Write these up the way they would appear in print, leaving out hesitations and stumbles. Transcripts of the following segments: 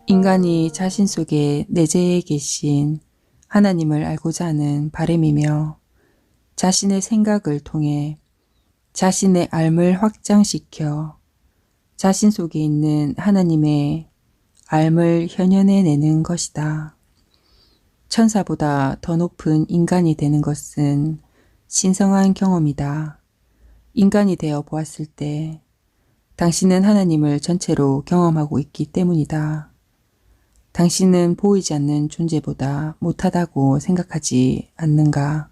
인간이 자신 속에 내재해 계신 하나님을 알고자 하는 바람이며 자신의 생각을 통해 자신의 삶을 확장시켜 자신 속에 있는 하나님의 삶을 현현해내는 것이다. 천사보다 더 높은 인간이 되는 것은 신성한 경험이다. 인간이 되어 보았을 때 당신은 하나님을 전체로 경험하고 있기 때문이다. 당신은 보이지 않는 존재보다 못하다고 생각하지 않는가?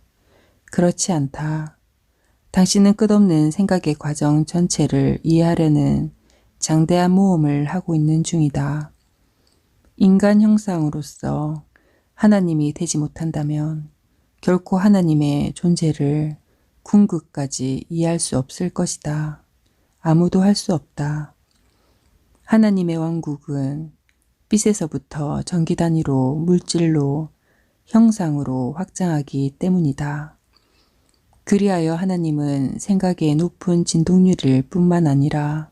그렇지 않다. 당신은 끝없는 생각의 과정 전체를 이해하려는 장대한 모험을 하고 있는 중이다. 인간 형상으로서 하나님이 되지 못한다면 결코 하나님의 존재를 궁극까지 이해할 수 없을 것이다. 아무도 할 수 없다. 하나님의 왕국은 빛에서부터 전기 단위로 물질로 형상으로 확장하기 때문이다. 그리하여 하나님은 생각의 높은 진동률일 뿐만 아니라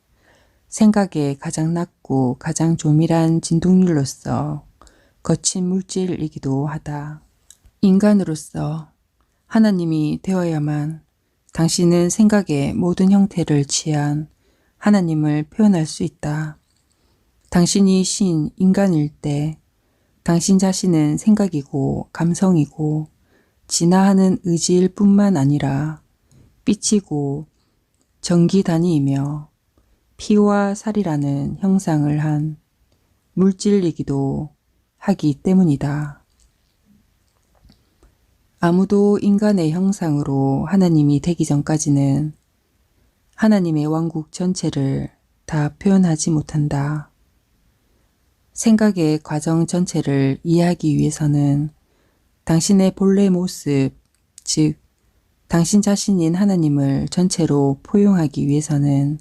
생각의 가장 낮고 가장 조밀한 진동률로서 거친 물질이기도 하다. 인간으로서 하나님이 되어야만 당신은 생각의 모든 형태를 취한 하나님을 표현할 수 있다. 당신이 신 인간일 때 당신 자신은 생각이고 감성이고 진화하는 의지일 뿐만 아니라 빛이고 전기 단위이며 피와 살이라는 형상을 한 물질이기도 하기 때문이다. 아무도 인간의 형상으로 하나님이 되기 전까지는 하나님의 왕국 전체를 다 표현하지 못한다. 생각의 과정 전체를 이해하기 위해서는 당신의 본래 모습, 즉 당신 자신인 하나님을 전체로 포용하기 위해서는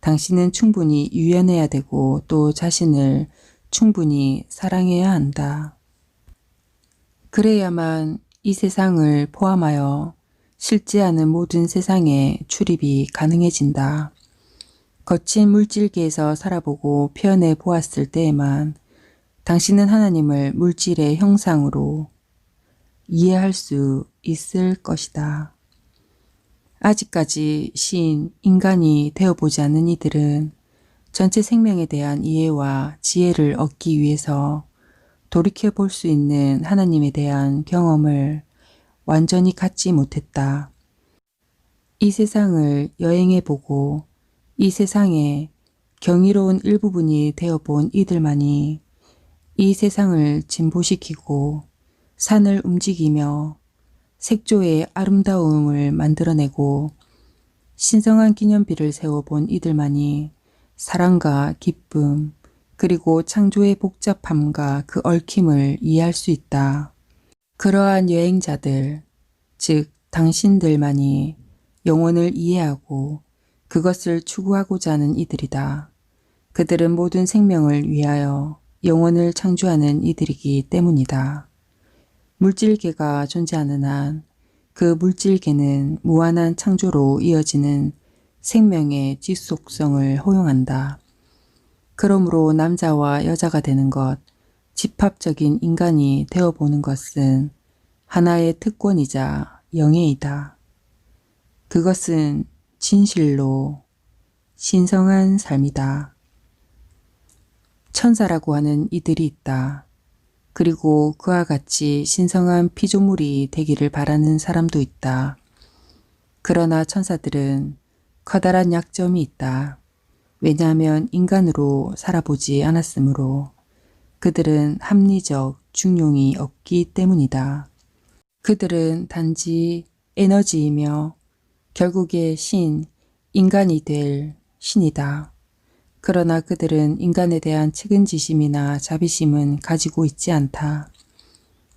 당신은 충분히 유연해야 되고 또 자신을 충분히 사랑해야 한다. 그래야만 이 세상을 포함하여 실제하는 모든 세상에 출입이 가능해진다. 거친 물질계에서 살아보고 표현해 보았을 때에만 당신은 하나님을 물질의 형상으로 이해할 수 있을 것이다. 아직까지 인간이 되어보지 않은 이들은 전체 생명에 대한 이해와 지혜를 얻기 위해서 돌이켜볼 수 있는 하나님에 대한 경험을 완전히 갖지 못했다. 이 세상을 여행해보고 이 세상의 경이로운 일부분이 되어본 이들만이 이 세상을 진보시키고 산을 움직이며 색조의 아름다움을 만들어내고 신성한 기념비를 세워본 이들만이 사랑과 기쁨 그리고 창조의 복잡함과 그 얽힘을 이해할 수 있다. 그러한 여행자들, 즉 당신들만이 영혼을 이해하고 그것을 추구하고자 하는 이들이다. 그들은 모든 생명을 위하여 영혼을 창조하는 이들이기 때문이다. 물질계가 존재하는 한 그 물질계는 무한한 창조로 이어지는 생명의 지속성을 허용한다. 그러므로 남자와 여자가 되는 것, 집합적인 인간이 되어보는 것은 하나의 특권이자 영예이다. 그것은 진실로 신성한 삶이다. 천사라고 하는 이들이 있다. 그리고 그와 같이 신성한 피조물이 되기를 바라는 사람도 있다. 그러나 천사들은 커다란 약점이 있다. 왜냐하면 인간으로 살아보지 않았으므로 그들은 합리적 중용이 없기 때문이다. 그들은 단지 에너지이며 결국에 인간이 될 신이다. 그러나 그들은 인간에 대한 측은지심이나 자비심은 가지고 있지 않다.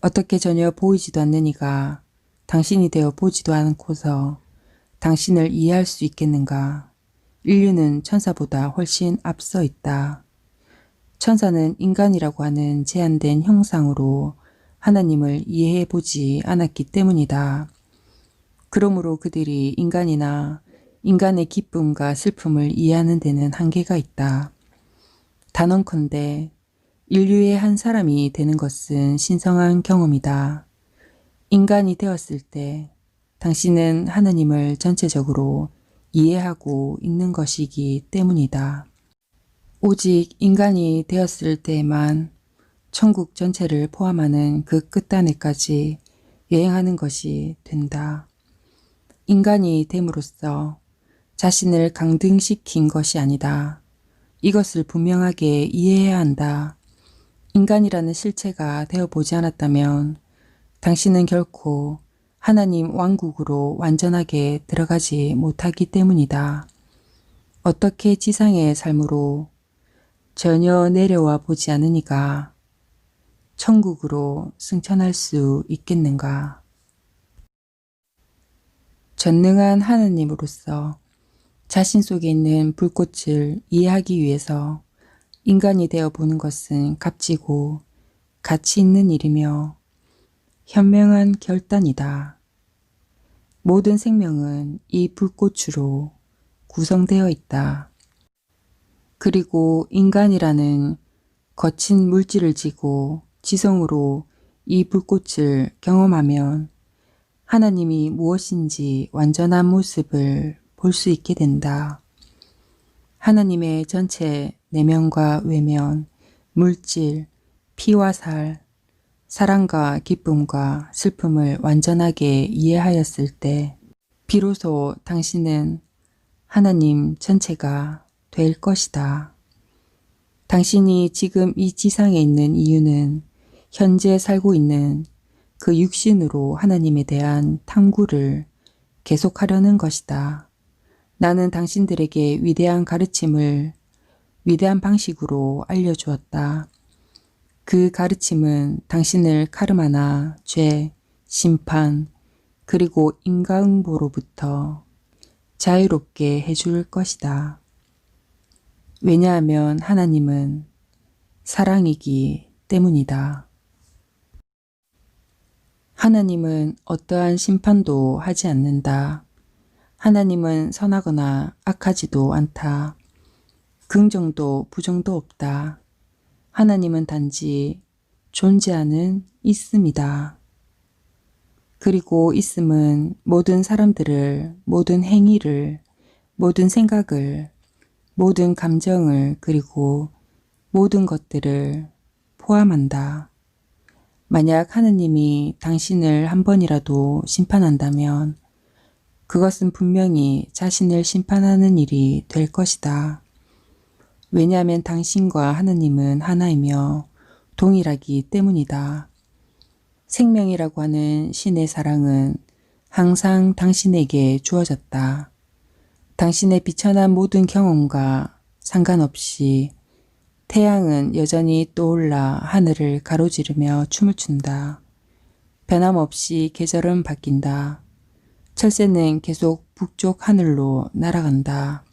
어떻게 전혀 보이지도 않는 이가 당신이 되어 보지도 않고서 당신을 이해할 수 있겠는가? 인류는 천사보다 훨씬 앞서 있다. 천사는 인간이라고 하는 제한된 형상으로 하나님을 이해해 보지 않았기 때문이다. 그러므로 그들이 인간이나 인간의 기쁨과 슬픔을 이해하는 데는 한계가 있다. 단언컨대 인류의 한 사람이 되는 것은 신성한 경험이다. 인간이 되었을 때 당신은 하느님을 전체적으로 이해하고 있는 것이기 때문이다. 오직 인간이 되었을 때에만 천국 전체를 포함하는 그 끝단에까지 여행하는 것이 된다. 인간이 됨으로써 자신을 강등시킨 것이 아니다. 이것을 분명하게 이해해야 한다. 인간이라는 실체가 되어보지 않았다면 당신은 결코 하나님 왕국으로 완전하게 들어가지 못하기 때문이다. 어떻게 지상의 삶으로 전혀 내려와 보지 않으니까 천국으로 승천할 수 있겠는가? 전능한 하느님으로서 자신 속에 있는 불꽃을 이해하기 위해서 인간이 되어 보는 것은 값지고 가치 있는 일이며 현명한 결단이다. 모든 생명은 이 불꽃으로 구성되어 있다. 그리고 인간이라는 거친 물질을 지고 지성으로 이 불꽃을 경험하면 하나님이 무엇인지 완전한 모습을 볼 수 있게 된다. 하나님의 전체 내면과 외면, 물질, 피와 살, 사랑과 기쁨과 슬픔을 완전하게 이해하였을 때 비로소 당신은 하나님 전체가 될 것이다. 당신이 지금 이 지상에 있는 이유는 현재 살고 있는 그 육신으로 하나님에 대한 탐구를 계속하려는 것이다. 나는 당신들에게 위대한 가르침을 위대한 방식으로 알려주었다. 그 가르침은 당신을 카르마나 죄, 심판, 그리고 인과응보로부터 자유롭게 해줄 것이다. 왜냐하면 하나님은 사랑이기 때문이다. 하나님은 어떠한 심판도 하지 않는다. 하나님은 선하거나 악하지도 않다. 긍정도 부정도 없다. 하나님은 단지 존재하는 있음이다. 그리고 있음은 모든 사람들을, 모든 행위를, 모든 생각을, 모든 감정을, 그리고 모든 것들을 포함한다. 만약 하느님이 당신을 한 번이라도 심판한다면 그것은 분명히 자신을 심판하는 일이 될 것이다. 왜냐하면 당신과 하느님은 하나이며 동일하기 때문이다. 생명이라고 하는 신의 사랑은 항상 당신에게 주어졌다. 당신의 비천한 모든 경험과 상관없이 태양은 여전히 떠올라 하늘을 가로지르며 춤을 춘다. 변함없이 계절은 바뀐다. 철새는 계속 북쪽 하늘로 날아간다.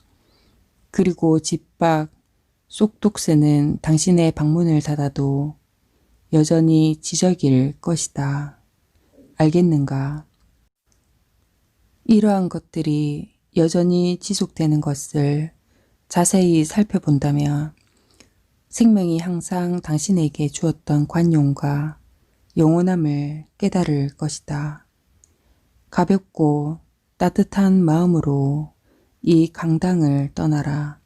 그리고 집 밖 쏙독새는 당신의 방문을 닫아도 여전히 지저귀일 것이다. 알겠는가? 이러한 것들이 여전히 지속되는 것을 자세히 살펴본다면 생명이 항상 당신에게 주었던 관용과 영원함을 깨달을 것이다. 가볍고 따뜻한 마음으로 이 강당을 떠나라.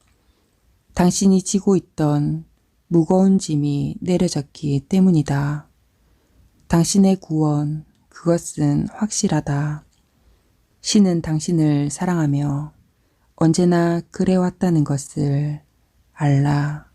당신이 지고 있던 무거운 짐이 내려졌기 때문이다. 당신의 구원, 그것은 확실하다. 신은 당신을 사랑하며 언제나 그래왔다는 것을 알라.